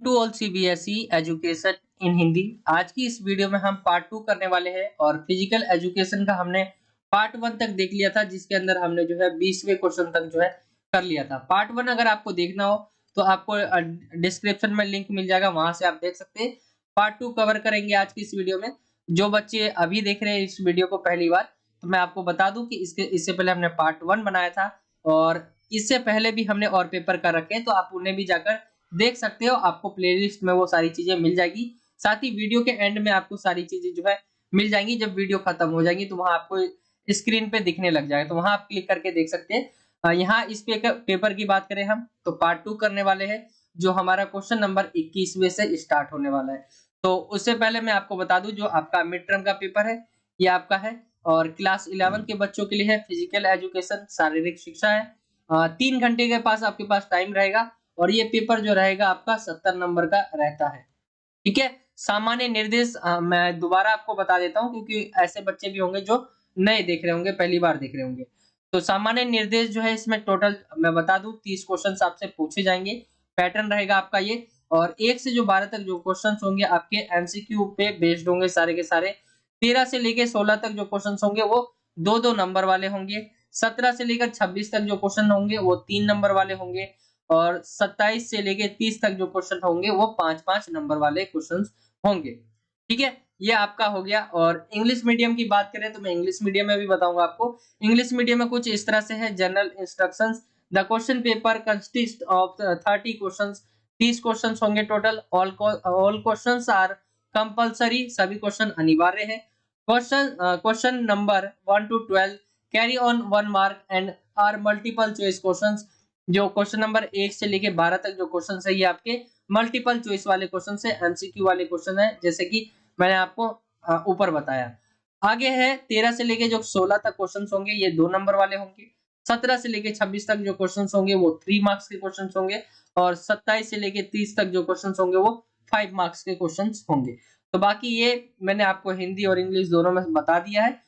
To all CBSE education in Hindi. आज की इस वीडियो में हम पार्ट 2 करने वाले हैं और फिजिकल एजुकेशन का हमने पार्ट 1 तक देख लिया था, जिसके अंदर हमने जो है 20वें क्वेश्चन तक जो है कर लिया था। पार्ट 1 अगर आपको देखना हो तो आपको डिस्क्रिप्शन में लिंक मिल जाएगा, वहां से आप देख सकते हैं। पार्ट 2 कवर करेंगे आज की इस वीडियो में। जो बच्चे अभी देख रहे हैं इस वीडियो को पहली बार, तो मैं आपको बता दूं कि इससे पहले हमने पार्ट 1 बनाया था और इससे पहले भी हमने और पेपर कर रखे हैं, तो आप उन्हें भी जाकर देख सकते हो। आपको प्लेलिस्ट में वो सारी चीजें मिल जाएगी। साथ ही वीडियो के एंड में आपको सारी चीजें जो है मिल जाएंगी। जब वीडियो खत्म हो जाएगी तो वहां आपको स्क्रीन पे दिखने लग जाएगा, तो वहां आप क्लिक करके देख सकते हैं। यहाँ इस पेपर की बात करें हम तो पार्ट 2 करने वाले हैं, जो हमारा क्वेश्चन नंबर 21वें से स्टार्ट होने वाला है। तो उससे पहले मैं आपको बता दूं, जो आपका मिड टर्म का पेपर है ये आपका है और क्लास 11 के बच्चों के लिए है फिजिकल एजुकेशन, शारीरिक शिक्षा है। 3 घंटे के पास आपके पास टाइम रहेगा और ये पेपर जो रहेगा आपका 70 नंबर का रहता है। ठीक है। सामान्य निर्देश मैं दोबारा आपको बता देता हूं, क्योंकि ऐसे बच्चे भी होंगे जो नए देख रहे होंगे, पहली बार देख रहे होंगे। तो सामान्य निर्देश जो है इसमें टोटल मैं बता दूं 30 क्वेश्चन आपसे पूछे जाएंगे। पैटर्न रहेगा आपका ये, और 1 से जो 12 तक जो क्वेश्चन होंगे आपके एमसीक्यू पे बेस्ड होंगे सारे के सारे। 13 से लेके 16 तक जो क्वेश्चन होंगे वो 2-2 नंबर वाले होंगे। 17 से लेकर 26 तक जो क्वेश्चन होंगे वो 3 नंबर वाले होंगे और 27 से लेके 30 तक जो क्वेश्चन होंगे वो 5-5 नंबर वाले क्वेश्चन होंगे। ठीक है, ये आपका हो गया। और इंग्लिश मीडियम की बात करें तो मैं इंग्लिश मीडियम में भी बताऊंगा आपको। इंग्लिश मीडियम में कुछ इस तरह से है। General instructions, the question paper consist of 30 questions. 30 questions होंगे टोटल। ऑल क्वेश्चंस आर कंपल्सरी, सभी क्वेश्चन अनिवार्य है। Question number 1 to 12 carry on 1 mark and are multiple choice questions. जो क्वेश्चन नंबर 1 से लेके 12 तक जो क्वेश्चन है ये आपके मल्टीपल चॉइस वाले क्वेश्चन है, एमसीक्यू वाले क्वेश्चन है, जैसे कि मैंने आपको ऊपर बताया। आगे है 13 से लेके जो 16 तक क्वेश्चन होंगे ये 2 नंबर वाले होंगे। 17 से लेके 26 तक जो क्वेश्चन होंगे वो 3 मार्क्स के क्वेश्चन होंगे और 27 से लेके 30 तक जो क्वेश्चन होंगे वो 5 मार्क्स के क्वेश्चन होंगे। तो बाकी ये मैंने आपको हिंदी और इंग्लिश दोनों में बता दिया है।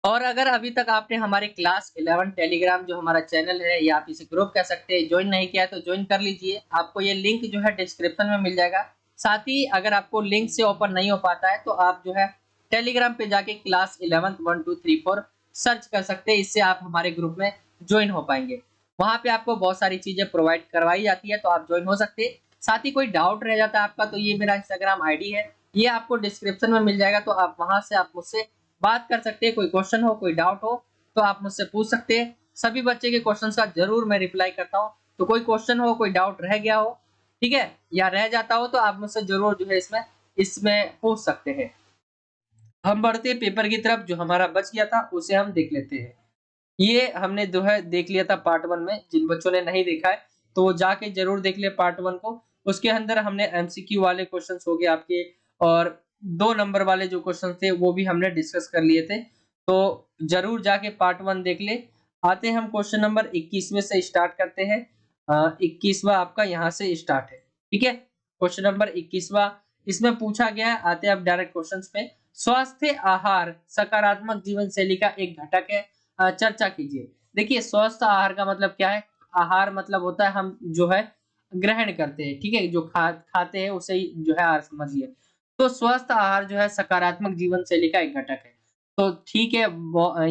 और अगर अभी तक आपने हमारे क्लास 11 टेलीग्राम जो हमारा चैनल है या आप इसे ग्रुप कह सकते हैं ज्वाइन नहीं किया है तो ज्वाइन कर लीजिए। आपको ये लिंक जो है डिस्क्रिप्शन में मिल जाएगा। साथ ही अगर आपको लिंक से ओपन नहीं हो पाता है तो आप जो है टेलीग्राम पे जाके क्लास 11 1 2 3 4 सर्च कर सकते हैं। इससे आप हमारे ग्रुप में ज्वाइन हो पाएंगे। वहां पे आपको बहुत सारी चीजें प्रोवाइड करवाई जाती है, तो आप ज्वाइन हो सकते हैं। साथ ही कोई डाउट रह जाता है आपका तो ये मेरा इंस्टाग्राम आईडी है, ये आपको डिस्क्रिप्शन में मिल जाएगा। तो आप वहां से आप मुझसे बात कर सकते हैं। कोई क्वेश्चन हो, कोई डाउट हो तो आप मुझसे पूछ सकते हैं। सभी बच्चे के क्वेश्चंस का जरूर मैं रिप्लाई करता हूं। तो कोई क्वेश्चन हो, कोई डाउट रह गया हो, ठीक है, या रह जाता हो तो आप मुझसे जरूर जो है इसमें पूछ सकते हैं। हम बढ़ते हैं पेपर की तरफ। जो हमारा बच गया था उसे हम देख लेते हैं। ये हमने जो है देख लिया था पार्ट 1 में। जिन बच्चों ने नहीं देखा है तो वो जाके जरूर देख ले पार्ट 1 को। उसके अंदर हमने एमसीक्यू वाले क्वेश्चंस हो गए आपके और 2 नंबर वाले जो क्वेश्चन थे वो भी हमने डिस्कस कर लिए थे। तो जरूर जाके पार्ट 1 देख ले। आते हैं हम क्वेश्चन नंबर 21वें से स्टार्ट करते हैं। 21वां आपका यहाँ से स्टार्ट है। ठीक है, क्वेश्चन नंबर 21वां इसमें पूछा गया है। आते हैं अब डायरेक्ट क्वेश्चंस पे। स्वस्थ आहार सकारात्मक जीवन शैली का एक घटक है, चर्चा कीजिए। देखिए, स्वस्थ आहार का मतलब क्या है। आहार मतलब होता है हम जो है ग्रहण करते हैं, ठीक है, जो खाते हैं उसे ही जो है आहार समझिए। तो स्वस्थ आहार जो है सकारात्मक जीवन शैली का एक घटक है। तो ठीक है,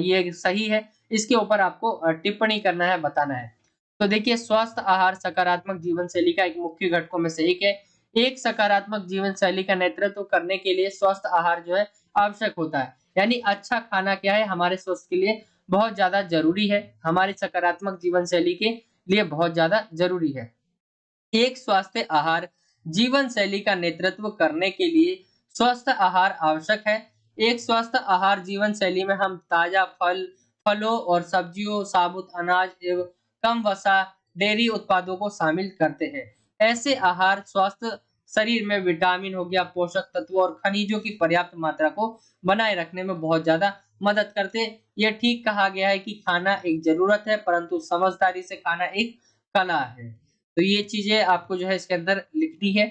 ये सही है। इसके ऊपर आपको टिप्पणी करना है, बताना है। तो देखिए, स्वस्थ आहार सकारात्मक जीवन शैली का एक मुख्य घटकों में से एक है। एक सकारात्मक जीवन शैली का नेतृत्व करने के लिए स्वस्थ आहार जो है आवश्यक होता है। यानी अच्छा खाना क्या है हमारे स्वास्थ्य के लिए बहुत ज्यादा जरूरी है, हमारी सकारात्मक जीवन शैली के लिए बहुत ज्यादा जरूरी है। एक स्वास्थ्य आहार जीवन शैली का नेतृत्व करने के लिए स्वस्थ आहार आवश्यक है। एक स्वस्थ आहार जीवन शैली में हम ताजा फलों और सब्जियों, साबुत अनाज एवं कम वसा डेयरी उत्पादों को शामिल करते हैं। ऐसे आहार स्वस्थ शरीर में विटामिन हो गया, पोषक तत्व और खनिजों की पर्याप्त मात्रा को बनाए रखने में बहुत ज्यादा मदद करते हैं। यह ठीक कहा गया है कि खाना एक जरूरत है परंतु समझदारी से खाना एक कला है। तो ये चीजें आपको जो है इसके अंदर लिखनी है।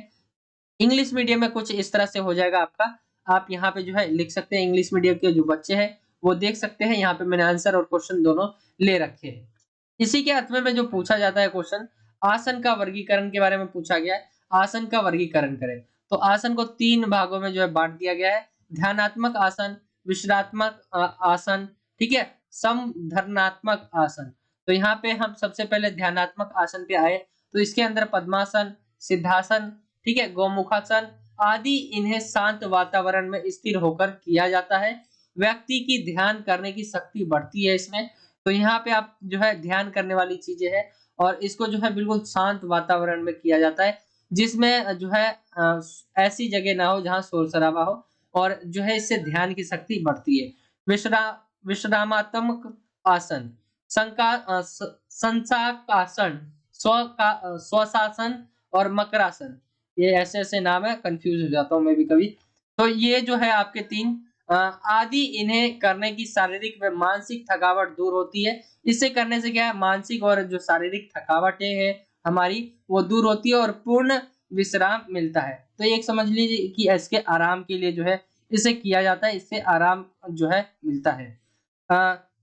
इंग्लिश मीडियम में कुछ इस तरह से हो जाएगा आपका। आप यहाँ पे जो है लिख सकते हैं। इंग्लिश मीडियम के जो बच्चे हैं वो देख सकते हैं, यहाँ पे मैंने आंसर और क्वेश्चन दोनों ले रखे हैं। इसी के अर्थ में जो पूछा जाता है क्वेश्चन, आसन का वर्गीकरण के बारे में पूछा गया है। आसन का वर्गीकरण करें तो आसन को 3 भागों में जो है बांट दिया गया है। ध्यानात्मक आसन, विश्रात्मक आसन, ठीक है, समधरनात्मक आसन। तो यहाँ पे हम सबसे पहले ध्यानात्मक आसन पे आए तो इसके अंदर पद्मासन, सिद्धासन, ठीक है, गोमुखासन आदि इन्हें शांत वातावरण में स्थिर होकर किया जाता है। व्यक्ति की ध्यान करने की शक्ति बढ़ती है इसमें। तो यहाँ पे आप जो है ध्यान करने वाली चीजें हैं और इसको जो है बिल्कुल शांत वातावरण में किया जाता है, जिसमें जो है ऐसी जगह ना हो जहाँ शोर शराबा हो, और जो है इससे ध्यान की शक्ति बढ़ती है। विश्रा विश्रामात्मक आसन, संसाकासन, स्वशासन और मकरासन, ये ऐसे ऐसे नाम है, कंफ्यूज हो जाता हूँ मैं भी कभी। तो ये जो है आपके 3 आदि इन्हें करने की शारीरिक व मानसिक थकावट दूर होती है। इसे करने से क्या है, मानसिक और जो शारीरिक थकावटें हैं हमारी वो दूर होती है और पूर्ण विश्राम मिलता है। तो एक समझ लीजिए कि इसके आराम के लिए जो है इसे किया जाता है, इससे आराम जो है मिलता है।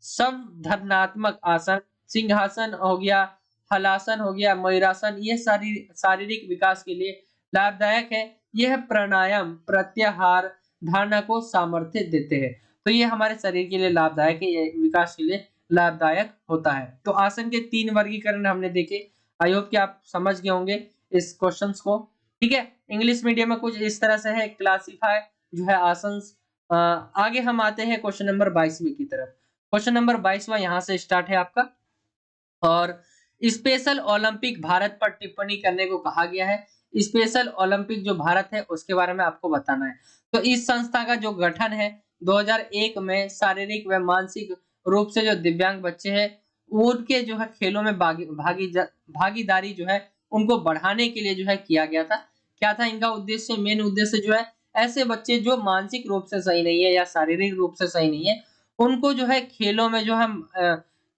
समधरनात्मक आसन, सिंहासन हो गया, हलासन हो गया, मयूरासन, ये शारीरिक विकास के लिए लाभदायक है। यह प्राणायाम प्रत्याहार धारणा को सामर्थ्य देते हैं। तो ये हमारे शरीर के लिए लाभदायक है, ये विकास के लिए लाभदायक होता है। तो आसन के 3 वर्गीकरण हमने देखे। आई होप कि आप समझ गए होंगे इस क्वेश्चंस को, ठीक है। इंग्लिश मीडियम में कुछ इस तरह से है क्लासिफाई जो है आसन। आगे हम आते हैं क्वेश्चन नंबर 22वें की तरफ। क्वेश्चन नंबर 22वां यहाँ से स्टार्ट है आपका, और स्पेशल ओलंपिक भारत पर टिप्पणी करने को कहा गया है। स्पेशल ओलंपिक जो भारत है उसके बारे में आपको बताना है। तो इस संस्था का जो गठन है 2001 में शारीरिक व मानसिक रूप से जो दिव्यांग बच्चे हैं उनके जो है खेलों में भागीदारी जो है उनको बढ़ाने के लिए जो है किया गया था। क्या था इनका उद्देश्य? मेन उद्देश्य जो है ऐसे बच्चे जो मानसिक रूप से सही नहीं है या शारीरिक रूप से सही नहीं है, उनको जो है खेलों में जो हम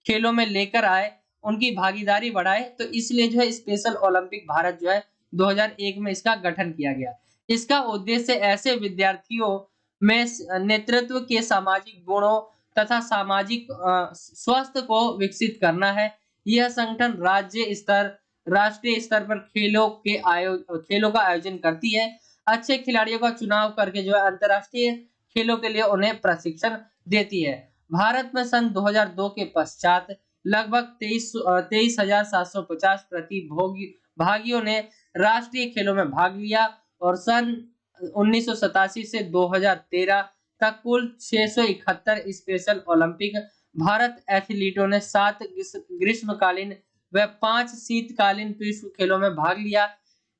खेलों में लेकर आए, उनकी भागीदारी बढ़ाए। तो इसलिए जो है स्पेशल ओलंपिक भारत जो है 2001 में इसका गठन किया गया। इसका उद्देश्य ऐसे विद्यार्थियों में नेतृत्व के सामाजिक गुणों तथा सामाजिक स्वास्थ्य को विकसित करना है। यह संगठन राज्य स्तर, राष्ट्रीय स्तर पर खेलों का आयोजन करती है। अच्छे खिलाड़ियों का चुनाव करके जो है अंतर्राष्ट्रीय खेलों के लिए उन्हें प्रशिक्षण देती है। भारत में सन 2002 के पश्चात लगभग 23,750 प्रतिभागियों ने राष्ट्रीय खेलों में भाग लिया और सन 1987 से 2013 तक कुल 671 स्पेशल ओलंपिक भारत एथलीटों ने 7 ग्रीष्मकालीन व 5 शीतकालीन विश्व खेलों में भाग लिया।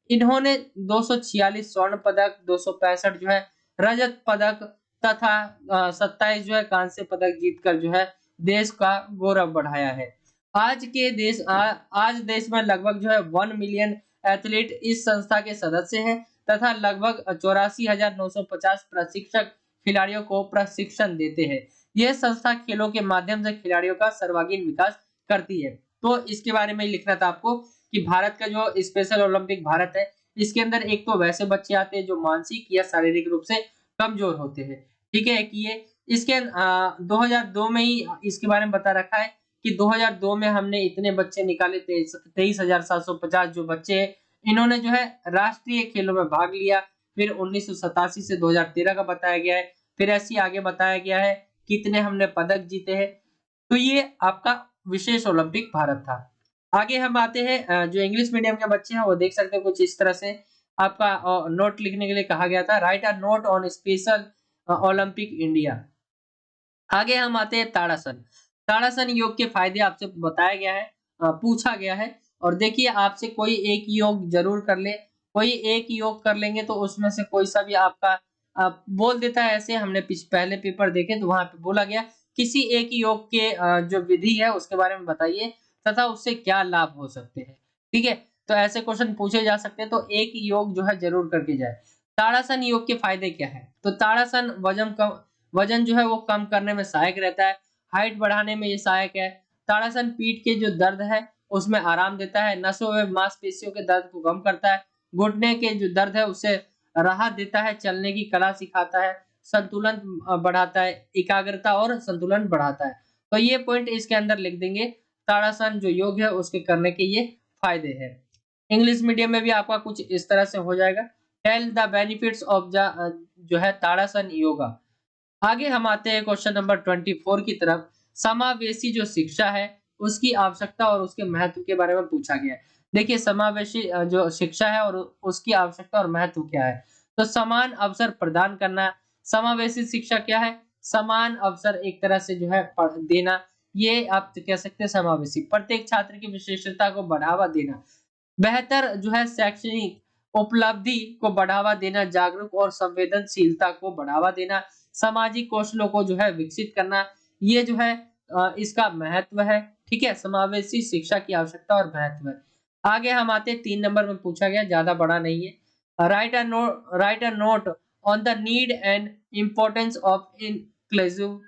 इन्होंने 246 स्वर्ण पदक, 265 जो है रजत पदक तथा 27 जो है कांस्य पदक जीतकर जो है देश का गौरव बढ़ाया है। आज देश में लगभग जो है 1 मिलियन एथलीट इस संस्था के सदस्य हैं तथा लगभग 84,950 प्रशिक्षक खिलाड़ियों को प्रशिक्षण देते हैं। यह संस्था खेलों के माध्यम से खिलाड़ियों का सर्वांगीण विकास करती है। तो इसके बारे में लिखना था आपको कि भारत का जो स्पेशल ओलंपिक भारत है, इसके अंदर एक तो वैसे बच्चे आते हैं जो मानसिक या शारीरिक रूप से कमजोर होते हैं, ठीक है। कि ये इसके 2002 में ही इसके बारे में बता रखा है कि 2002 में हमने इतने बच्चे निकाले, 23,750 जो बच्चे हैं, इन्होंने जो है राष्ट्रीय खेलों में भाग लिया। फिर 1987 से 2013 का बताया गया है। फिर ऐसे आगे बताया गया है कितने हमने पदक जीते हैं। तो ये आपका विशेष ओलंपिक भारत था। आगे हम आते हैं, जो इंग्लिश मीडियम के बच्चे हैं वो देख सकते हैं कुछ इस तरह से आपका नोट लिखने के लिए कहा गया था, right a note on special Olympic India. आगे हम आते हैं ताड़ासन। ताड़ासन योग के फायदे आपसे बताया गया है, पूछा गया है। और देखिए आपसे कोई एक योग जरूर कर ले, कोई एक योग कर लेंगे तो उसमें से कोई सा भी आपका बोल देता है। ऐसे हमने पहले पेपर देखे तो वहां पे बोला गया किसी एक योग के जो विधि है उसके बारे में बताइए तथा उससे क्या लाभ हो सकते हैं, ठीक है। तो ऐसे क्वेश्चन पूछे जा सकते हैं, तो एक योग जो है जरूर करके जाए। ताड़ासन योग के फायदे क्या है? तो ताड़ासन वजन जो है वो कम करने में सहायक रहता है, हाइट बढ़ाने में ये सहायक है। ताड़ासन पीठ के जो दर्द है उसमें आराम देता है, नसों व मांसपेशियों के दर्द को कम करता है, घुटने के जो दर्द है उससे राहत देता है, चलने की कला सिखाता है, संतुलन बढ़ाता है, एकाग्रता और संतुलन बढ़ाता है। तो ये पॉइंट इसके अंदर लिख देंगे, ताड़ासन जो योग है उसके करने के ये फायदे हैं। इंग्लिश मीडियम में भी आपका कुछ इस तरह से हो जाएगा, टेल द बेनिफिट्स ऑफ जो है ताड़ासन योगा। आगे हम आते हैं क्वेश्चन नंबर 24 की तरफ। समावेशी जो शिक्षा है उसकी आवश्यकता और उसके महत्व के बारे में पूछा गया है। देखिए समावेशी जो शिक्षा है और उसकी आवश्यकता और महत्व क्या है। तो समान अवसर प्रदान करना। समावेशी शिक्षा क्या है? समान अवसर एक तरह से जो है देना, ये आप कह सकते हैं समावेशी। प्रत्येक छात्र की विशेषता को बढ़ावा देना, बेहतर जो है शैक्षणिक उपलब्धि को बढ़ावा देना, जागरूक और संवेदनशीलता को बढ़ावा देना, सामाजिक कौशलों को जो है विकसित करना, ये जो है इसका महत्व है। ठीक है, समावेशी शिक्षा की आवश्यकता और महत्व है। आगे हम आते हैं 3 नंबर में पूछा गया, ज्यादा बड़ा नहीं है। Right a note on the need and importance of inclusive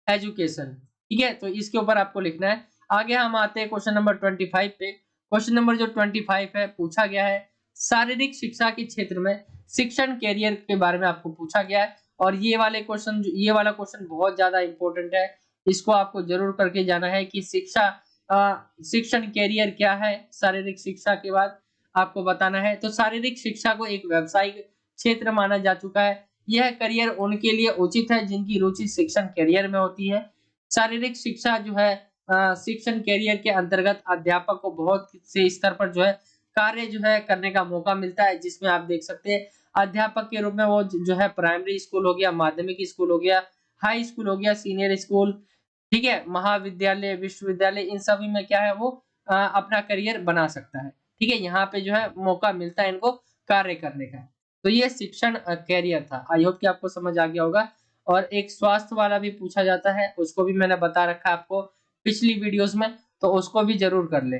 education. ठीक है, तो इसके ऊपर आपको लिखना है। आगे हम आते हैं क्वेश्चन नंबर 25 पे। क्वेश्चन नंबर जो 25 है पूछा गया है शारीरिक शिक्षा के क्षेत्र में शिक्षण कैरियर के बारे में आपको पूछा गया है। और ये वाला क्वेश्चन बहुत ज्यादा इंपॉर्टेंट है, इसको आपको जरूर करके जाना है कि शिक्षण कैरियर क्या है। शारीरिक शिक्षा के बाद आपको बताना है। तो शारीरिक शिक्षा को एक व्यावसायिक क्षेत्र माना जा चुका है। यह करियर उनके लिए उचित है जिनकी रुचि शिक्षण कैरियर में होती है। शारीरिक शिक्षा जो है शिक्षण कैरियर के अंतर्गत अध्यापक को बहुत से स्तर पर जो है कार्य जो है करने का मौका मिलता है, जिसमें आप देख सकते हैं अध्यापक के रूप में वो जो है प्राइमरी स्कूल हो गया, माध्यमिक स्कूल हो गया, हाई स्कूल हो गया, सीनियर स्कूल, ठीक है, महाविद्यालय, विश्वविद्यालय, इन सभी में क्या है वो अपना करियर बना सकता है। ठीक है, यहाँ पे जो है मौका मिलता है इनको कार्य करने का। तो ये शिक्षण कैरियर था। आई होप कि आपको समझ आ गया होगा। और एक स्वास्थ्य वाला भी पूछा जाता है, उसको भी मैंने बता रखा है आपको पिछली वीडियोस में, तो उसको भी जरूर कर ले।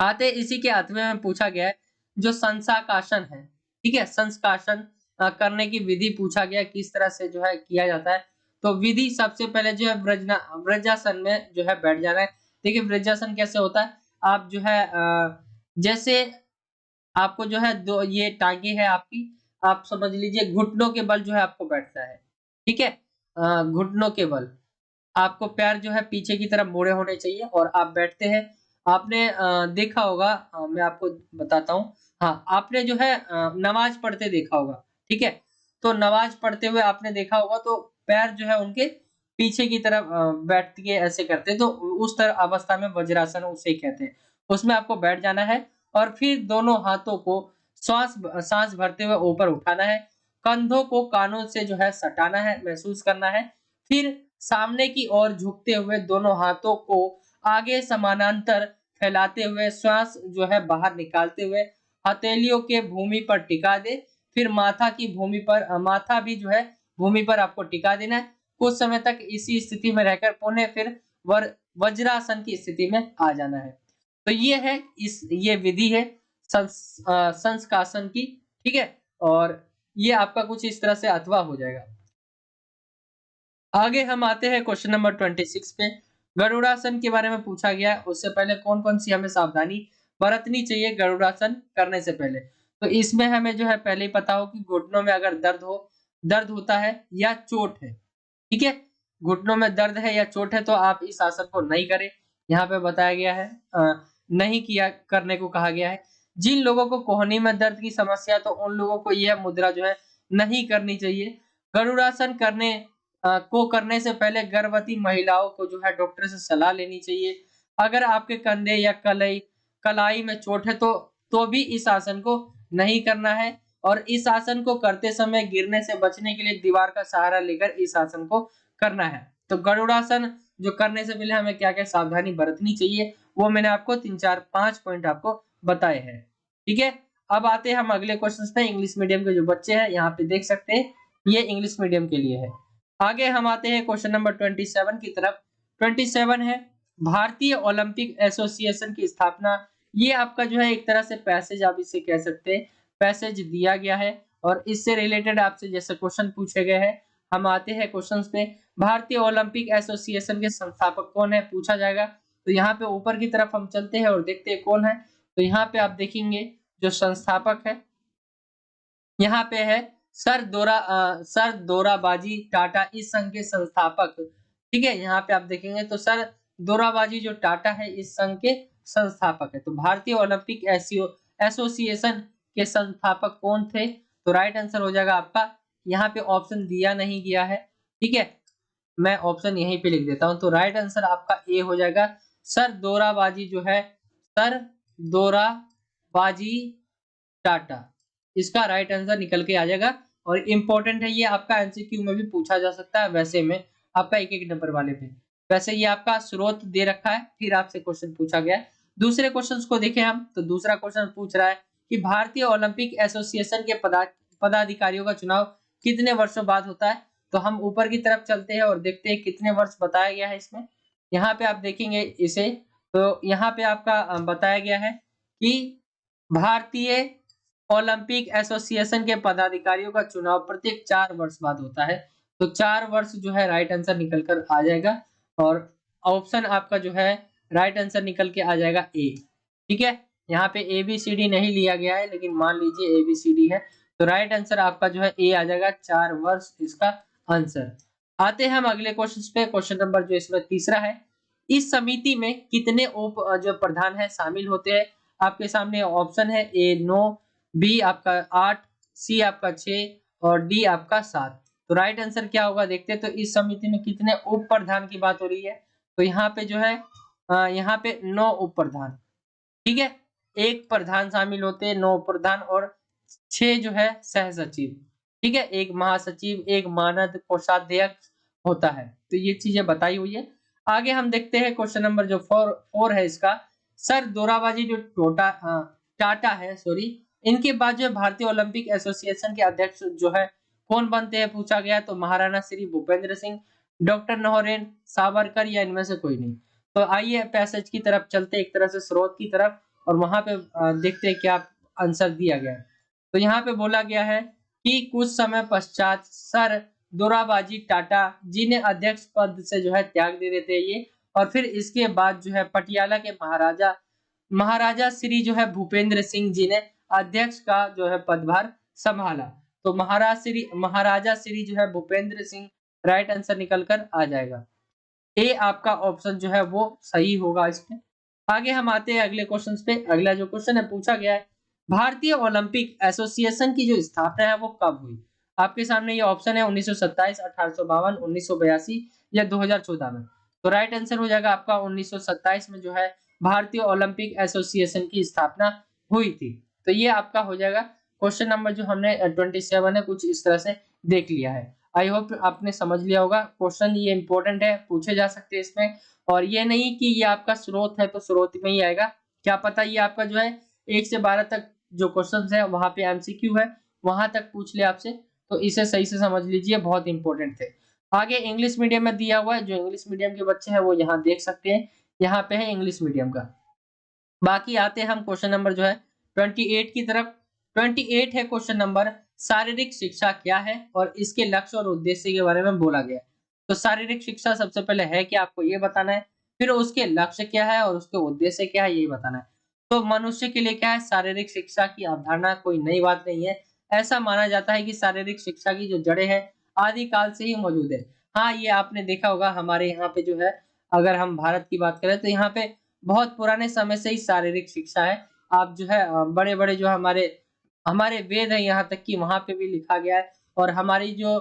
आते इसी के 8वें में पूछा गया है जो संशाकासन है। ठीक है, संशाकासन करने की विधि पूछा गया, किस तरह से जो है किया जाता है। तो विधि सबसे पहले जो है वज्रासन में जो है बैठ जाना है। देखिए वज्रासन कैसे होता है, आप जो है जैसे आपको जो है दो ये टांगे है आपकी, आप समझ लीजिए घुटनों के बल जो है आपको बैठना है। ठीक है, घुटनों के बल आपको पैर जो है पीछे की तरफ मोड़े होने चाहिए और आप बैठते हैं। आपने देखा होगा, मैं आपको बताता हूँ। हाँ, आपने जो है नमाज पढ़ते देखा होगा। ठीक है, तो नमाज पढ़ते हुए आपने देखा होगा तो पैर जो है उनके पीछे की तरफ बैठ के ऐसे करते हैं, तो उस तरह अवस्था में वज्रासन उसे कहते हैं। उसमें आपको बैठ जाना है और फिर दोनों हाथों को सांस भरते हुए ऊपर उठाना है, कंधों को कानों से जो है सटाना है, महसूस करना है। फिर सामने की ओर झुकते हुए दोनों हाथों को आगे समानांतर फैलाते हुए श्वास जो है बाहर निकालते हुए हथेलियों के भूमि पर टिका दे। फिर माथा भी जो है भूमि पर आपको टिका देना है। कुछ समय तक इसी स्थिति में रहकर पुनः फिर वज्रासन की स्थिति में आ जाना है। तो ये विधि है संस्कासन की। ठीक है, और ये आपका कुछ इस तरह से अथवा हो जाएगा। आगे हम आते हैं क्वेश्चन नंबर 26 पे। गरुड़ासन के बारे में पूछा गया है। उससे पहले कौन कौन सी हमें सावधानी बरतनी चाहिए गरुड़ासन करने से पहले। तो इसमें हमें जो है पहले ही पता हो कि घुटनों में अगर दर्द होता है या चोट है। ठीक है, घुटनों में दर्द है या चोट है तो आप इस आसन को नहीं करें। यहाँ पे बताया गया है नहीं किया करने को कहा गया है। जिन लोगों को कोहनी में दर्द की समस्या, तो उन लोगों को यह मुद्रा जो है नहीं करनी चाहिए। गरुड़ासन करने से पहले गर्भवती महिलाओं को जो है डॉक्टर से सलाह लेनी चाहिए। अगर आपके कंधे या कलाई में चोट है तो भी इस आसन को नहीं करना है। और इस आसन को करते समय गिरने से बचने के लिए दीवार का सहारा लेकर इस आसन को करना है। तो गरुड़ासन जो करने से पहले हमें क्या क्या सावधानी बरतनी चाहिए वो मैंने आपको 3 4 5 पॉइंट आपको बताए हैं। ठीक है, अब आते हैं हम अगले क्वेश्चन पे। इंग्लिश मीडियम के जो बच्चे हैं यहाँ पे देख सकते हैं, ये इंग्लिश मीडियम के लिए है। आगे हम आते हैं क्वेश्चन नंबर 27 की तरफ। 27 है भारतीय ओलंपिक एसोसिएशन की स्थापना। ये आपका जो है एक तरह से पैसेज आप इसे कह सकते हैं, पैसेज दिया गया है और इससे रिलेटेड आपसे जैसे क्वेश्चन पूछे गए हैं। हम आते हैं क्वेश्चंस पे। भारतीय ओलंपिक एसोसिएशन के संस्थापक कौन है पूछा जाएगा। तो यहाँ पे ऊपर की तरफ हम चलते हैं और देखते हैं कौन है। तो यहाँ पे आप देखेंगे जो संस्थापक है यहाँ पे है सर दोराबाजी टाटा, इस संघ के संस्थापक। ठीक है, यहाँ पे आप देखेंगे तो सर दोराबाजी जो टाटा है इस संघ के संस्थापक है? तो भारतीय ओलंपिक एसोसिएशन के संस्थापक कौन थे? तो राइट आंसर हो जाएगा आपका, यहाँ पे ऑप्शन दिया नहीं गया है, ठीक है, मैं ऑप्शन यहीं पे लिख देता हूं। तो राइट आंसर आपका ए हो जाएगा, सर दोराबाजी जो है, सर दोराबाजी टाटा, इसका राइट आंसर निकल के आ जाएगा। और इंपॉर्टेंट है ये, आपका एमसीक्यू में भी पूछा जा सकता है, वैसे में आपका एक एक नंबर वाले पे। वैसे ये आपका स्रोत दे रखा है, फिर आपसे क्वेश्चन पूछा गया है। दूसरे क्वेश्चन को देखें हम, तो दूसरा क्वेश्चन पूछ रहा है कि भारतीय ओलंपिक एसोसिएशन के पदाधिकारियों का चुनाव कितने वर्षों बाद होता है? तो हम ऊपर की तरफ चलते हैं और देखते हैं कितने वर्ष बताया गया है इसमें। यहाँ पे आप देखेंगे इसे, तो यहाँ पे आपका बताया गया है कि भारतीय ओलंपिक एसोसिएशन के पदाधिकारियों का चुनाव प्रत्येक 4 वर्ष बाद होता है। तो 4 वर्ष जो है राइट आंसर निकल कर आ जाएगा, और ऑप्शन आपका जो है राइट आंसर निकल के आ जाएगा ए, ठीक है। यहाँ पे ए बी सी डी नहीं लिया गया है, लेकिन मान लीजिए ए बी सी डी है, तो राइट आंसर आपका जो है ए आ जाएगा, 4 वर्ष इसका आंसर। आते हैं हम अगले क्वेश्चन पे, क्वेश्चन नंबर जो इसमें तीसरा है, इस समिति में कितने उप जो प्रधान है शामिल होते हैं? आपके सामने ऑप्शन है, ए 9, बी आपका 8, सी आपका 6 और डी आपका 7। तो राइट आंसर क्या होगा देखते हैं। तो इस समिति में कितने उप प्रधान की बात हो रही है? तो यहाँ पे जो है यहाँ पे 9 उप प्रधान, ठीक है, एक प्रधान शामिल होते हैं, 9 प्रधान और 6 जो है सह सचिव, ठीक है, एक महासचिव, एक मानद कोषाध्यक्ष होता है। तो ये चीजें बताई हुई है। आगे हम देखते हैं क्वेश्चन नंबर जो 4 है इसका, सर दोराबाजी जो टाटा है, सॉरी, इनके बाद जो भारतीय ओलंपिक एसोसिएशन के अध्यक्ष जो है कौन बनते हैं पूछा गया। तो महाराणा श्री भूपेंद्र सिंह, डॉक्टर नौरेन, सावरकर या इनमें से कोई नहीं। तो आइए पैसेज की तरफ चलते, एक तरह से स्रोत की तरफ, और वहां पे देखते हैं क्या आंसर दिया गया है। तो यहाँ पे बोला गया है कि कुछ समय पश्चात सर दोराबाजी टाटा जी ने अध्यक्ष पद से जो है त्याग दे देते हैं ये, और फिर इसके बाद जो है पटियाला के महाराजा श्री जो है भूपेंद्र सिंह जी ने अध्यक्ष का जो है पदभार संभाला। तो महाराजा श्री जो है भूपेंद्र सिंह, राइट आंसर निकल कर आ जाएगा ए, आपका ऑप्शन जो है वो सही होगा इसमें। आगे हम आते हैं अगले क्वेश्चन पे। अगला जो क्वेश्चन है पूछा गया है, भारतीय ओलंपिक एसोसिएशन की जो स्थापना है वो कब हुई? आपके सामने ये ऑप्शन है 1927, 1852, 1982 या 2014 में। तो राइट आंसर हो जाएगा आपका 1927 में जो है भारतीय ओलंपिक एसोसिएशन की स्थापना हुई थी। तो ये आपका हो जाएगा क्वेश्चन नंबर जो हमने 27 है, कुछ इस तरह से देख लिया है। आई होप आपने समझ लिया होगा। क्वेश्चन ये इंपॉर्टेंट है, पूछे जा सकते हैं इसमें, और ये नहीं कि ये आपका स्रोत है तो स्रोत में ही आएगा, क्या पता ये आपका जो है 1 से 12 तक जो क्वेश्चंस है वहां पे एमसीक्यू है, वहां तक पूछ ले आपसे, तो इसे सही से समझ लीजिए, बहुत इंपॉर्टेंट थे। आगे इंग्लिश मीडियम में दिया हुआ है, जो इंग्लिश मीडियम के बच्चे हैं वो यहाँ देख सकते हैं, यहाँ पे है इंग्लिश मीडियम का। बाकी आते हैं हम क्वेश्चन नंबर जो है 28 की तरफ। 28 है क्वेश्चन नंबर, शारीरिक शिक्षा क्या है और इसके लक्ष्य और उद्देश्य के बारे में बोला गया है। तो शारीरिक शिक्षा सबसे पहले है क्या, आपको ये बताना है, फिर उसके लक्ष्य क्या है और उसके उद्देश्य क्या है ये बताना है। तो मनुष्य के लिए क्या है, शारीरिक शिक्षा की अवधारणा कोई नई बात नहीं है। ऐसा माना जाता है कि शारीरिक शिक्षा की जो जड़ें हैं आदि काल से ही मौजूद है। हाँ, ये आपने देखा होगा हमारे यहाँ पे जो है, अगर हम भारत की बात करें तो यहाँ पे बहुत पुराने समय से ही शारीरिक शिक्षा है। आप जो है बड़े बड़े जो हमारे हमारे वेद है, यहाँ तक कि वहां पे भी लिखा गया है। और हमारी जो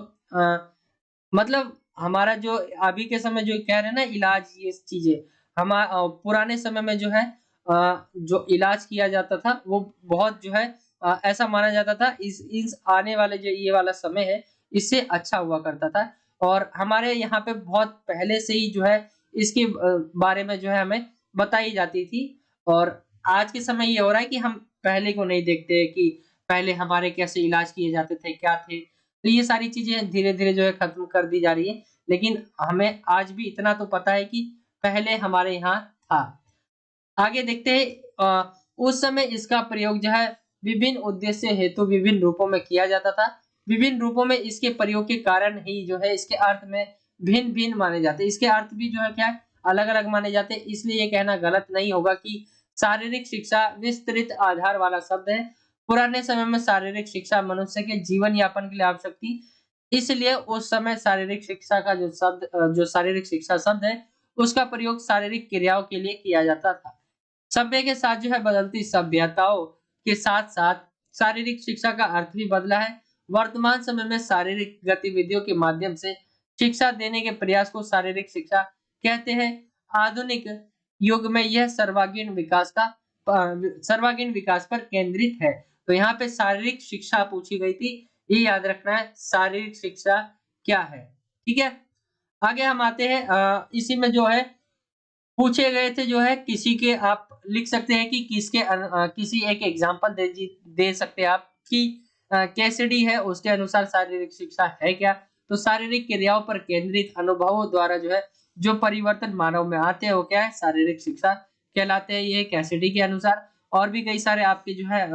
मतलब हमारा जो अभी के समय जो कह रहे हैं ना इलाज, ये चीजें पुराने समय में जो है जो इलाज किया जाता था वो बहुत जो है ऐसा माना जाता था इस आने वाले जो ये वाला समय है इससे अच्छा हुआ करता था। और हमारे यहाँ पे बहुत पहले से ही जो है इसके बारे में जो है हमें बताई जाती थी। और आज के समय ये हो रहा है कि हम पहले को नहीं देखते कि पहले हमारे कैसे इलाज किए जाते थे, क्या थे। तो ये सारी चीजें धीरे धीरे जो है खत्म कर दी जा रही है, लेकिन हमें आज भी इतना तो पता है कि पहले हमारे यहाँ था। आगे देखते हैं, उस समय इसका प्रयोग जो है विभिन्न उद्देश्य हेतु विभिन्न रूपों में किया जाता था। विभिन्न रूपों में इसके प्रयोग के कारण ही जो है इसके अर्थ में भिन्न भिन्न माने जाते हैं। इसके अर्थ भी जो है क्या है, अलग अलग माने जाते हैं। इसलिए ये कहना गलत नहीं होगा कि शारीरिक शिक्षा विस्तृत आधार वाला शब्द है। पुराने समय में शारीरिक शिक्षा मनुष्य के जीवन यापन के लिए आवश्यक थी, इसलिए उस समय शारीरिक शिक्षा का जो शारीरिक शिक्षा शब्द है उसका प्रयोग शारीरिक क्रियाओं के लिए किया जाता था। सभ्य के साथ जो है बदलती सभ्यताओं के साथ साथ शारीरिक शिक्षा का अर्थ भी बदला है। वर्तमान समय में शारीरिक गतिविधियों के माध्यम से शिक्षा देने के प्रयास को शारीरिक शिक्षा कहते हैं। आधुनिक युग में यह सर्वांगीण विकास पर केंद्रित है। तो यहाँ पे शारीरिक शिक्षा पूछी गई थी, ये याद रखना है शारीरिक शिक्षा क्या है। ठीक है, आगे हम आते हैं इसी में जो है पूछे गए थे जो है किसी के, आप लिख सकते हैं कि किसी एक एग्जांपल दे सकते हैं आप कि कैसिडी है उसके अनुसार शारीरिक शिक्षा है क्या। तो शारीरिक क्रियाओं पर केंद्रित अनुभवों द्वारा जो है जो परिवर्तन मानव में आते हैं वो क्या है, शारीरिक शिक्षा कहलाते हैं, ये कैसिडी के अनुसार। और भी कई सारे आपके जो है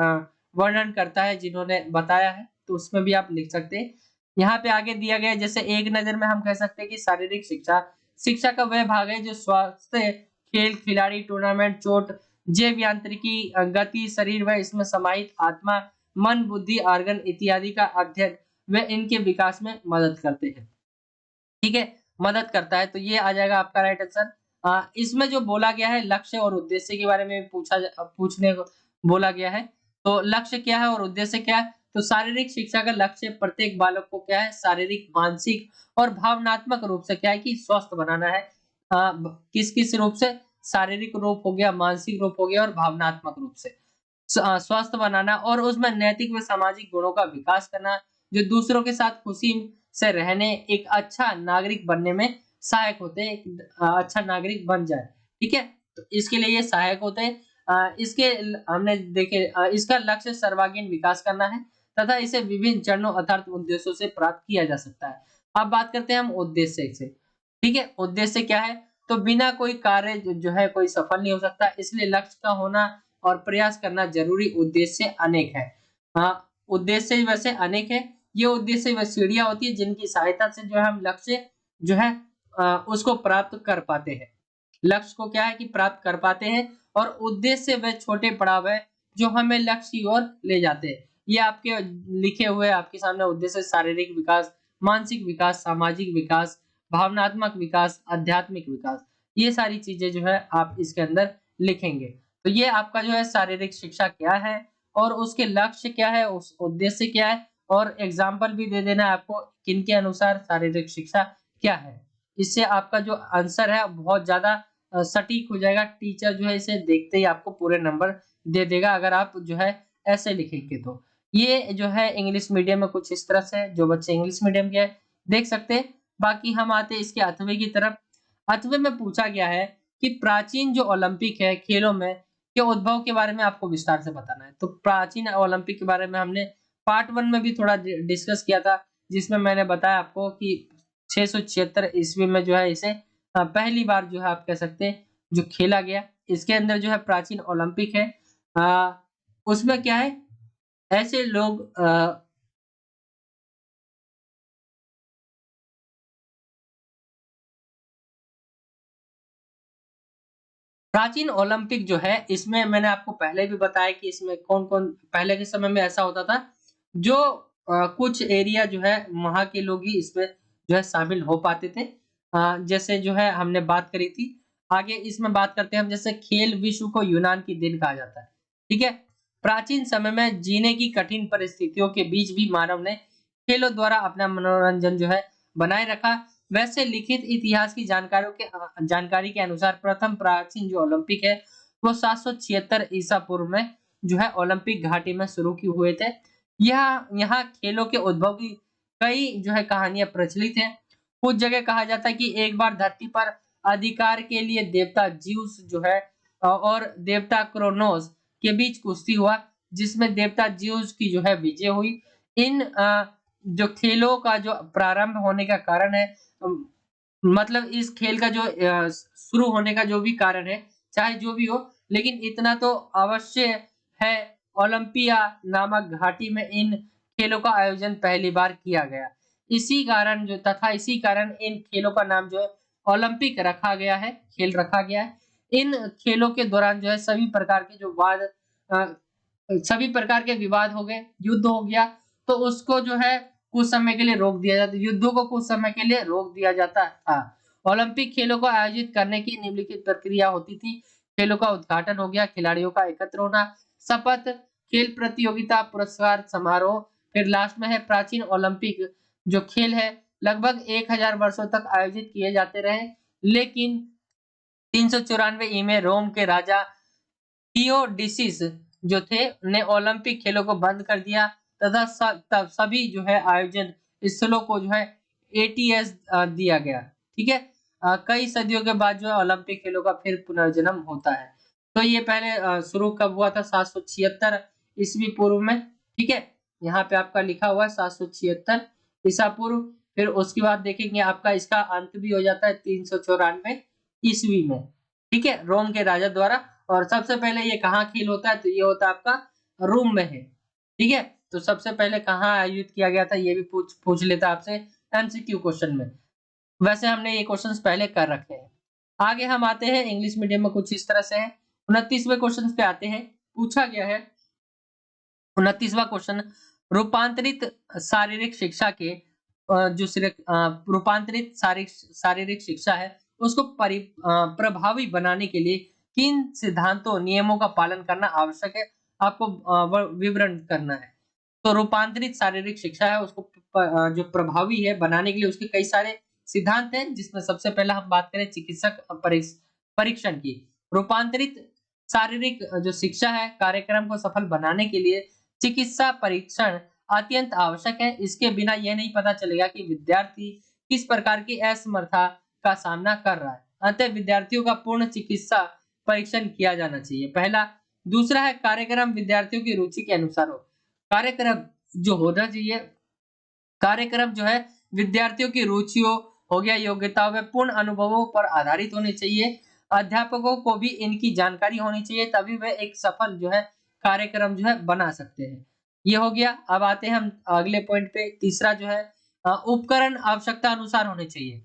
वर्णन करता है जिन्होंने बताया है, तो उसमें भी आप लिख सकते हैं। यहाँ पे आगे दिया गया है, जैसे एक नजर में हम कह सकते हैं कि शारीरिक शिक्षा शिक्षा का वह भाग है जो स्वास्थ्य, खेल, खिलाड़ी, टूर्नामेंट, चोट, जैव यांत्रिकी, गति, शरीर व इसमें समाहित आत्मा, मन, बुद्धि, ऑर्गन इत्यादि का अध्ययन व इनके विकास में मदद करते हैं। ठीक है, मदद करता है, तो ये आ जाएगा आपका राइट आंसर। इसमें जो बोला गया है लक्ष्य और उद्देश्य के बारे में पूछने को बोला गया है। तो लक्ष्य क्या है और उद्देश्य क्या है? तो शारीरिक शिक्षा का लक्ष्य प्रत्येक बालक को क्या है, शारीरिक, मानसिक और भावनात्मक रूप से क्या है कि स्वस्थ बनाना है। किस किस रूप से? शारीरिक रूप हो गया, मानसिक रूप हो गया और भावनात्मक रूप से स्वस्थ बनाना, और उसमें नैतिक व सामाजिक गुणों का विकास करना जो दूसरों के साथ खुशी से रहने, एक अच्छा नागरिक बनने में सहायक होते हैं, अच्छा नागरिक बन जाए। ठीक है, तो इसके लिए ये सहायक होते हैं। इसके हमने देखे इसका लक्ष्य सर्वांगीण विकास करना है तथा इसे विभिन्न चरणों अर्थात उद्देश्यों से प्राप्त किया जा सकता है। अब बात करते हैं हम उद्देश्य से। ठीक है, उद्देश्य क्या है? तो बिना कोई कार्य जो है कोई सफल नहीं हो सकता, इसलिए लक्ष्य का होना और प्रयास करना जरूरी। उद्देश्य अनेक है। उद्देश्य वैसे अनेक है। ये उद्देश्य वह सीढ़ियां होती है जिनकी सहायता से जो है हम लक्ष्य जो है उसको प्राप्त कर पाते हैं। लक्ष्य को क्या है कि प्राप्त कर पाते हैं, और उद्देश्य वह छोटे पड़ाव है जो हमें लक्ष्य की ओर ले जाते हैं। ये आपके लिखे हुए आपके सामने उद्देश्य शारीरिक विकास, मानसिक विकास, सामाजिक विकास, भावनात्मक विकास, आध्यात्मिक विकास, ये सारी चीजें जो है आप इसके अंदर लिखेंगे। तो ये आपका जो है शारीरिक शिक्षा क्या है और उसके लक्ष्य क्या है, उस उद्देश्य क्या है, और एग्जाम्पल भी दे देना है आपको किनके अनुसार शारीरिक शिक्षा क्या है। इससे आपका जो आंसर है बहुत ज्यादा सटीक हो जाएगा। टीचर जो है इसे देखते ही आपको पूरे नंबर दे देगा अगर आप जो है ऐसे लिखेंगे। तो ये जो है इंग्लिश मीडियम में कुछ इस तरह से, जो बच्चे इंग्लिश मीडियम के हैं देख सकते हैं। बाकी हम आते हैं इसके 8वें की तरफ। 8वें में पूछा गया है कि प्राचीन जो ओलंपिक है खेलों में के उद्भव के बारे में आपको विस्तार से बताना है। तो प्राचीन ओलंपिक के बारे में हमने पार्ट 1 में भी थोड़ा डिस्कस किया था, जिसमें मैंने बताया आपको कि 676 ईस्वी में जो है इसे पहली बार जो है आप कह सकते हैं जो खेला गया। इसके अंदर जो है प्राचीन ओलंपिक है। उसमें क्या है, ऐसे लोग प्राचीन ओलंपिक जो है इसमें मैंने आपको पहले भी बताया कि इसमें कौन कौन, पहले के समय में ऐसा होता था जो कुछ एरिया जो है वहां के लोग ही इसमें जो है शामिल हो पाते थे। जैसे जो है हमने बात करी थी। आगे इसमें बात करते हैं हम, जैसे खेल विश्व को यूनान की देन कहा जाता है। ठीक है, प्राचीन समय में जीने की कठिन परिस्थितियों के बीच भी मानव ने खेलों द्वारा अपना मनोरंजन जो है बनाए रखा। वैसे लिखित इतिहास की जानकारी के अनुसार प्रथम प्राचीन जो ओलंपिक है वो 776 ईसा पूर्व में जो है ओलंपिक घाटी में शुरू की हुए थे। यह यहाँ खेलों के उद्भव की कई जो है कहानियां प्रचलित हैं। कुछ जगह कहा जाता है कि एक बार धरती पर अधिकार के लिए देवता ज्यूस जो है और देवता क्रोनोस के बीच कुश्ती हुआ, जिसमें देवता ज्यूस की जो है विजय हुई। इन जो खेलों का जो प्रारंभ होने का कारण है, मतलब इस खेल का जो शुरू होने का जो भी कारण है, चाहे जो भी हो, लेकिन इतना तो अवश्य है, ओलंपिया नामक घाटी में इन खेलों का आयोजन पहली बार किया गया। इसी कारण इन खेलों का नाम जो है ओलंपिक रखा गया है, खेल रखा गया है। इन खेलों के दौरान जो है सभी प्रकार के विवाद हो गए, युद्ध हो गया, तो उसको जो है कुछ समय के लिए रोक दिया जाता, युद्धों को कुछ समय के लिए रोक दिया जाता था। ओलंपिक खेलों को आयोजित करने की निम्नलिखित प्रक्रिया होती थी। खेलों का उद्घाटन हो गया, खिलाड़ियों का एकत्र होना, शपथ, खेल प्रतियोगिता, पुरस्कार समारोह, फिर लास्ट में है प्राचीन ओलंपिक जो खेल है लगभग 1000 वर्षों तक आयोजित किए जाते रहे, लेकिन 394 में रोम के राजा थियोडिसिस जो थे ने ओलंपिक खेलों को बंद कर दिया तथा तब सभी जो है आयोजन स्थलों को जो है एटीएस दिया गया। ठीक है, कई सदियों के बाद जो है ओलंपिक खेलों का फिर पुनर्जन्म होता है। तो ये पहले शुरू कब हुआ था? 776 ईस्वी पूर्व में। ठीक है, यहाँ पे आपका लिखा हुआ है 776 ईसा पूर्व। फिर उसके बाद देखेंगे आपका इसका अंत भी हो जाता है 394 ईस्वी में। ठीक है, रोम के राजा द्वारा। और सबसे पहले ये कहाँ खेल होता है? तो ये होता है आपका रोम में है। ठीक है, तो सबसे पहले कहाँ आयोजित किया गया था ये भी पूछ लेता आपसे एमसीक्यू क्वेश्चन में। वैसे हमने ये क्वेश्चंस पहले कर रखे हैं। आगे हम आते हैं इंग्लिश मीडियम में कुछ इस तरह से है। 29वें क्वेश्चन पे आते हैं। पूछा गया है 29वां क्वेश्चन, रूपांतरित शारीरिक शिक्षा के जो रूपांतरित शारीरिक शिक्षा है उसको प्रभावी बनाने के लिए किन सिद्धांतों नियमों का पालन करना आवश्यक है? आपको विवरण करना है। तो रूपांतरित शारीरिक शिक्षा है उसको जो प्रभावी है बनाने के लिए उसके कई सारे सिद्धांत हैं, जिसमें सबसे पहला हम बात करें चिकित्सक परीक्षण की। रूपांतरित शारीरिक जो शिक्षा है कार्यक्रम को सफल बनाने के लिए चिकित्सा परीक्षण अत्यंत आवश्यक है। इसके बिना यह नहीं पता चलेगा कि विद्यार्थी किस प्रकार की असमर्थता का सामना कर रहा है। अतः विद्यार्थियों का पूर्ण चिकित्सा परीक्षण किया जाना चाहिए, पहला। दूसरा है कार्यक्रम विद्यार्थियों की रुचि के अनुसार हो। कार्यक्रम जो होना चाहिए, कार्यक्रम जो है विद्यार्थियों की रुचियों हो गया, योग्यताओं व पूर्ण अनुभवों पर आधारित होने चाहिए। अध्यापकों को भी इनकी जानकारी होनी चाहिए, तभी वे एक सफल जो है कार्यक्रम जो है बना सकते हैं। ये हो गया। अब आते हैं हम अगले पॉइंट पे। तीसरा जो है उपकरण आवश्यकता अनुसार होने चाहिए।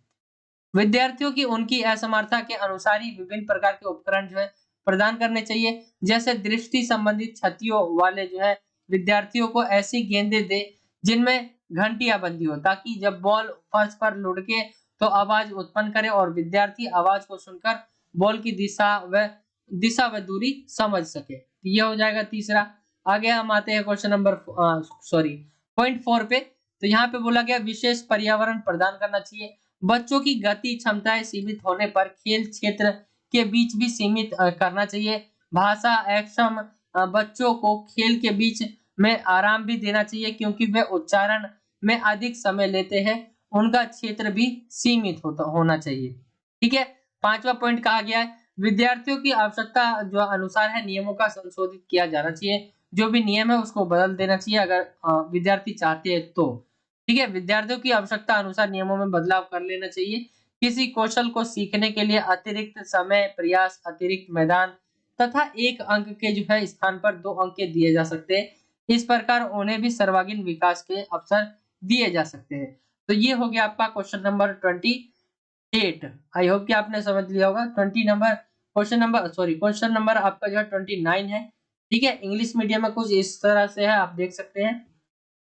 विद्यार्थियों की उनकी असमर्थता के अनुसार ही विभिन्न प्रकार के उपकरण जो है प्रदान करने चाहिए। जैसे दृष्टि संबंधित क्षतियों वाले जो है विद्यार्थियों को ऐसी गेंदें दे जिनमें घंटियां बंधी हो, ताकि जब बॉल फर्श पर लुढ़के तो आवाज उत्पन्न करे और विद्यार्थी आवाज को सुनकर बॉल की दिशा व दूरी समझ सके। ये हो जाएगा तीसरा। आगे हम आते हैं क्वेश्चन नंबर पॉइंट 4 पे। तो यहाँ पे बोला गया विशेष पर्यावरण प्रदान करना चाहिए। बच्चों की गति क्षमताएं सीमित होने पर खेल क्षेत्र के बीच भी सीमित करना चाहिए। भाषा अक्षम बच्चों को खेल के बीच में आराम भी देना चाहिए, क्योंकि वे उच्चारण में अधिक समय लेते हैं। उनका क्षेत्र भी सीमित होना चाहिए। ठीक है, पांचवा पॉइंट कहा गया है विद्यार्थियों की आवश्यकता जो अनुसार है नियमों का संशोधित किया जाना चाहिए। जो भी नियम है उसको बदल देना चाहिए अगर विद्यार्थी चाहते हैं तो। ठीक है, विद्यार्थियों की आवश्यकता अनुसार नियमों में बदलाव कर लेना चाहिए। किसी कौशल को सीखने के लिए अतिरिक्त समय, प्रयास, अतिरिक्त मैदान तथा 1 अंक के जो है स्थान पर 2 अंक के दिए जा सकते हैं। इस प्रकार उन्हें भी सर्वांगीण विकास के अवसर दिए जा सकते हैं। तो ये हो गया आपका क्वेश्चन नंबर 28। आई होप कि आपने समझ लिया होगा। क्वेश्चन नंबर आपका जो है 29 है। ठीक है, इंग्लिश मीडियम में कुछ इस तरह से है, आप देख सकते हैं।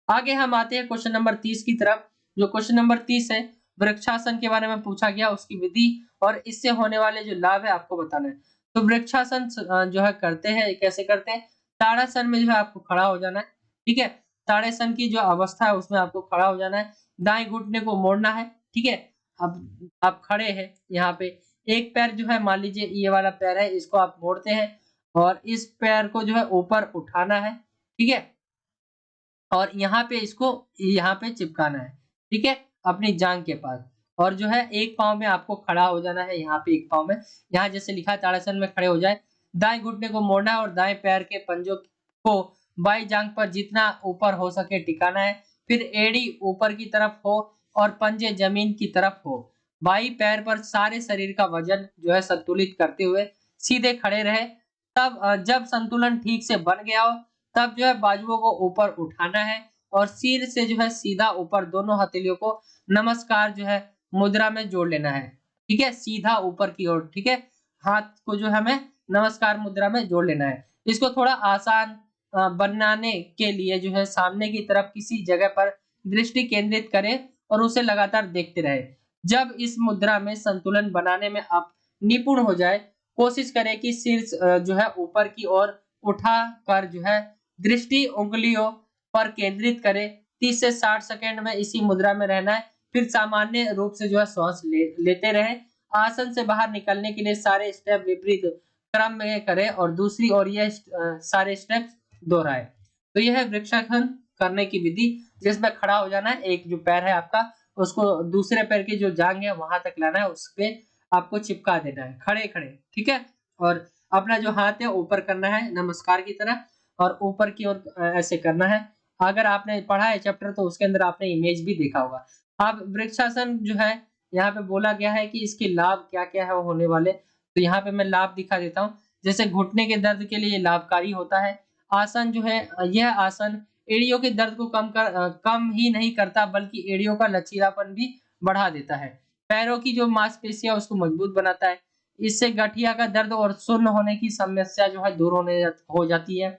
आगे हम आते हैं क्वेश्चन नंबर 30 की तरफ। जो क्वेश्चन नंबर 30 है वृक्षासन के बारे में पूछा गया, उसकी विधि और इससे होने वाले जो लाभ है आपको बताना है। तो वृक्षासन जो है करते हैं, कैसे करते हैं? ताड़ासन में जो है आपको खड़ा हो जाना है। ठीक है, ताड़ासन की जो अवस्था है उसमें आपको खड़ा हो जाना है। दाएं घुटने को मोड़ना है। ठीक है, अब आप खड़े हैं यहाँ पे, एक पैर जो है मान लीजिए ये वाला पैर है, इसको आप मोड़ते हैं और इस पैर को जो है ऊपर उठाना है। ठीक है, और यहाँ पे इसको यहाँ पे चिपकाना है। ठीक है, अपनी जांग के पास। और जो है एक पाँव में आपको खड़ा हो जाना है, यहाँ पे एक पाँव में, यहाँ जैसे लिखा है ताड़ासन में खड़े हो जाए। दाएं घुटने को मोड़ना है और दाएं पैर के पंजों को बाई जांग पर जितना ऊपर हो सके टिकाना है। फिर एड़ी ऊपर की तरफ हो और पंजे जमीन की तरफ हो। बाई पैर पर सारे शरीर का वजन जो है संतुलित करते हुए सीधे खड़े रहे। तब जब संतुलन ठीक से बन गया हो तब जो है बाजुओं को ऊपर उठाना है और सिर से जो है सीधा ऊपर दोनों हथेलियों को नमस्कार जो है मुद्रा में जोड़ लेना है। ठीक है, सीधा ऊपर की ओर। ठीक है, हाथ को जो हमें नमस्कार मुद्रा में जोड़ लेना है। इसको थोड़ा आसान बनाने के लिए जो है सामने की तरफ किसी जगह पर दृष्टि केंद्रित करें और उसे लगातार देखते रहे। जब इस मुद्रा में संतुलन बनाने में आप निपुण हो जाए कोशिश करें कि सिर जो है ऊपर की ओर उठा कर जो है दृष्टि उंगलियों पर केंद्रित करें। 30 से 60 सेकंड में इसी मुद्रा में रहना है। फिर सामान्य रूप से जो है श्वास लेते रहें। आसन से बाहर निकलने के लिए सारे स्टेप विपरीत क्रम में करें और दूसरी ओर ये सारे स्टेप्स दोहराएं। तो यह है वृक्षासन करने की विधि, जिसमें खड़ा हो जाना है, एक जो पैर है आपका उसको दूसरे पैर की जो जांग है वहां तक लाना है, उस पे आपको चिपका देना है खड़े खड़े, ठीक है। और अपना जो हाथ है ऊपर करना है नमस्कार की तरह और ऊपर की ओर ऐसे करना है। अगर आपने पढ़ा है चैप्टर तो उसके अंदर आपने इमेज भी देखा होगा। अब वृक्षासन जो है यहाँ पे बोला गया है कि इसके लाभ क्या-क्या है वो होने वाले, तो यहाँ पे मैं लाभ दिखा देता हूँ। जैसे घुटने के दर्द के लिए लाभकारी होता है। आसन जो है यह आसन एड़ियों के दर्द को कम ही नहीं करता बल्कि एड़ियों का लचीलापन भी बढ़ा देता है। पैरों की जो मांसपेशियां उसको मजबूत बनाता है। इससे गठिया का दर्द और सुन्न होने की समस्या जो है दूर हो जाती है।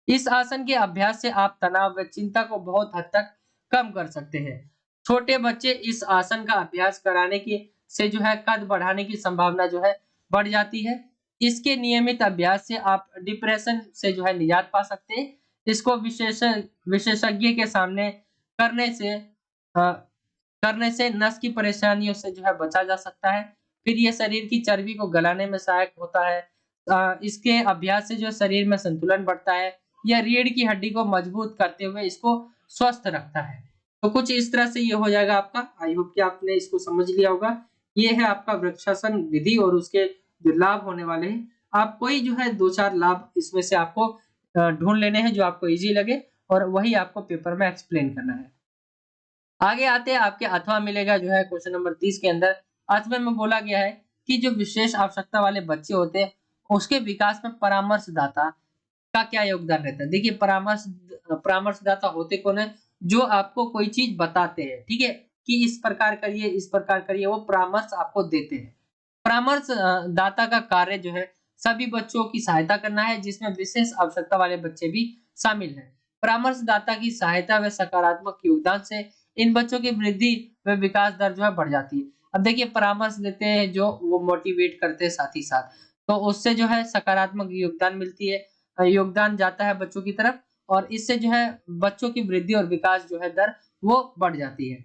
इस आसन के अभ्यास से आप तनाव व चिंता को बहुत हद तक कम कर सकते हैं। छोटे बच्चे इस आसन का अभ्यास कराने की से जो है कद बढ़ाने की संभावना जो है बढ़ जाती है। इसके नियमित अभ्यास से आप डिप्रेशन से जो है निजात पा सकते हैं। इसको विशेषज्ञ के सामने करने से करने से नस की परेशानियों से जो है बचा जा सकता है। फिर ये शरीर की चर्बी को गलाने में सहायक होता है। इसके अभ्यास से जो शरीर में संतुलन बढ़ता है। यह रीढ़ की हड्डी को मजबूत करते हुए इसको स्वस्थ रखता है। तो कुछ इस तरह से ये हो जाएगा आपका। आई होप कि आपने इसको समझ लिया होगा। ये है आपका वृक्षासन विधि और उसके जो लाभ होने वाले हैं। आप कोई जो है 2-4 लाभ इसमें से आपको ढूंढ लेने हैं जो आपको इजी लगे और वही आपको पेपर में एक्सप्लेन करना है। आगे आते हैं आपके अथवा मिलेगा जो है क्वेश्चन नंबर 30 के अंदर। अथवा में बोला गया है कि जो विशेष आवश्यकता वाले बच्चे होते हैं उसके विकास में परामर्शदाता का क्या योगदान रहता है। देखिए परामर्शदाता होते कौन है, जो आपको कोई चीज बताते हैं, ठीक है, कि इस प्रकार करिए इस प्रकार करिए, वो परामर्श आपको देते हैं। परामर्श दाता का कार्य जो है सभी बच्चों की सहायता करना है, जिसमें विशेष आवश्यकता वाले बच्चे भी शामिल हैं। परामर्शदाता की सहायता व सकारात्मक योगदान से इन बच्चों की वृद्धि व विकास दर जो है बढ़ जाती है। अब देखिए परामर्श देते हैं जो वो मोटिवेट करते हैं साथ ही साथ, तो उससे जो है सकारात्मक योगदान मिलती है, योगदान जाता है बच्चों की तरफ और इससे जो है बच्चों की वृद्धि और विकास जो है दर वो बढ़ जाती है।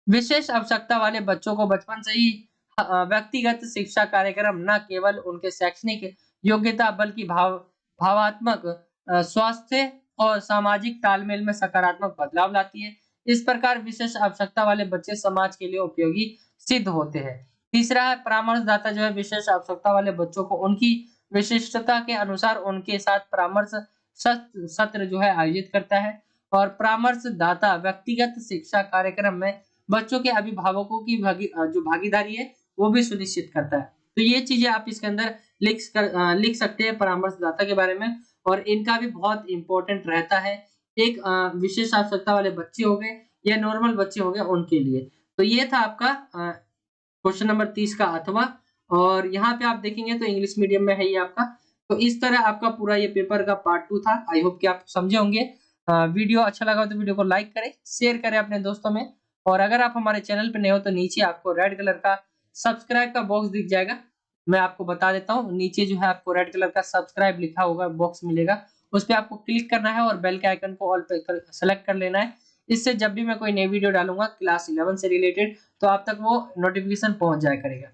विशेष आवश्यकता वाले बच्चों को बचपन से ही व्यक्तिगत शिक्षा कार्यक्रम न केवल उनके शैक्षणिक योग्यता बल्कि भावात्मक स्वास्थ्य और सामाजिक तालमेल में सकारात्मक बदलाव लाती है। इस प्रकार विशेष आवश्यकता वाले बच्चे समाज के लिए उपयोगी सिद्ध होते हैं। तीसरा है परामर्शदाता जो है विशेष आवश्यकता वाले बच्चों को उनकी विशिष्टता के अनुसार उनके साथ परामर्श सत्र जो है आयोजित करता है और परामर्शदाता व्यक्तिगत शिक्षा कार्यक्रम में बच्चों के अभिभावकों की जो भागीदारी है वो भी सुनिश्चित करता है। तो ये चीजें आप इसके अंदर लिख सकते हैं परामर्शदाता के बारे में और इनका भी बहुत इंपॉर्टेंट रहता है। एक विशेष आवश्यकता वाले बच्चे हो गए या नॉर्मल बच्चे हो गए उनके लिए। तो ये था आपका क्वेश्चन नंबर 30 का अथवा। और यहाँ पे आप देखेंगे तो इंग्लिश मीडियम में है ये आपका। तो इस तरह आपका पूरा ये पेपर का पार्ट 2 था। आई होप कि आप समझे होंगे। वीडियो अच्छा लगा तो वीडियो को लाइक करें, शेयर करें अपने दोस्तों में और अगर आप हमारे चैनल पे नए हो तो नीचे आपको रेड कलर का सब्सक्राइब का बॉक्स दिख जाएगा। मैं आपको बता देता हूँ, नीचे जो है आपको रेड कलर का सब्सक्राइब लिखा होगा बॉक्स मिलेगा, उस पर आपको क्लिक करना है और बेल के आइकन को ऑल पे सेलेक्ट कर लेना है। इससे जब भी मैं कोई नई वीडियो डालूंगा क्लास 11 से रिलेटेड तो आप तक वो नोटिफिकेशन पहुंच जाया करेगा।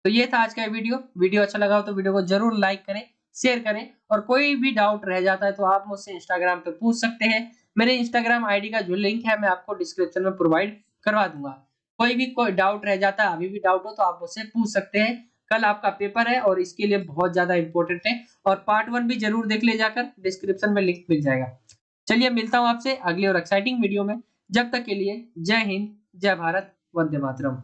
तो ये था आज का वीडियो अच्छा लगा हो तो वीडियो को जरूर लाइक करें, शेयर करें और कोई भी डाउट रह जाता है तो आप मुझसे इंस्टाग्राम पे पूछ सकते हैं। मेरे इंस्टाग्राम आईडी का जो लिंक है मैं आपको डिस्क्रिप्शन में प्रोवाइड करवा दूंगा। कोई डाउट रह जाता है, अभी भी डाउट हो तो आप मुझसे पूछ सकते हैं। कल आपका पेपर है और इसके लिए बहुत ज्यादा इंपॉर्टेंट है और पार्ट 1 भी जरूर देख ले जाकर, डिस्क्रिप्शन में लिंक मिल जाएगा। चलिए मिलता हूँ आपसे अगली और एक्साइटिंग वीडियो में। जब तक के लिए जय हिंद, जय भारत, वंदे मातरम।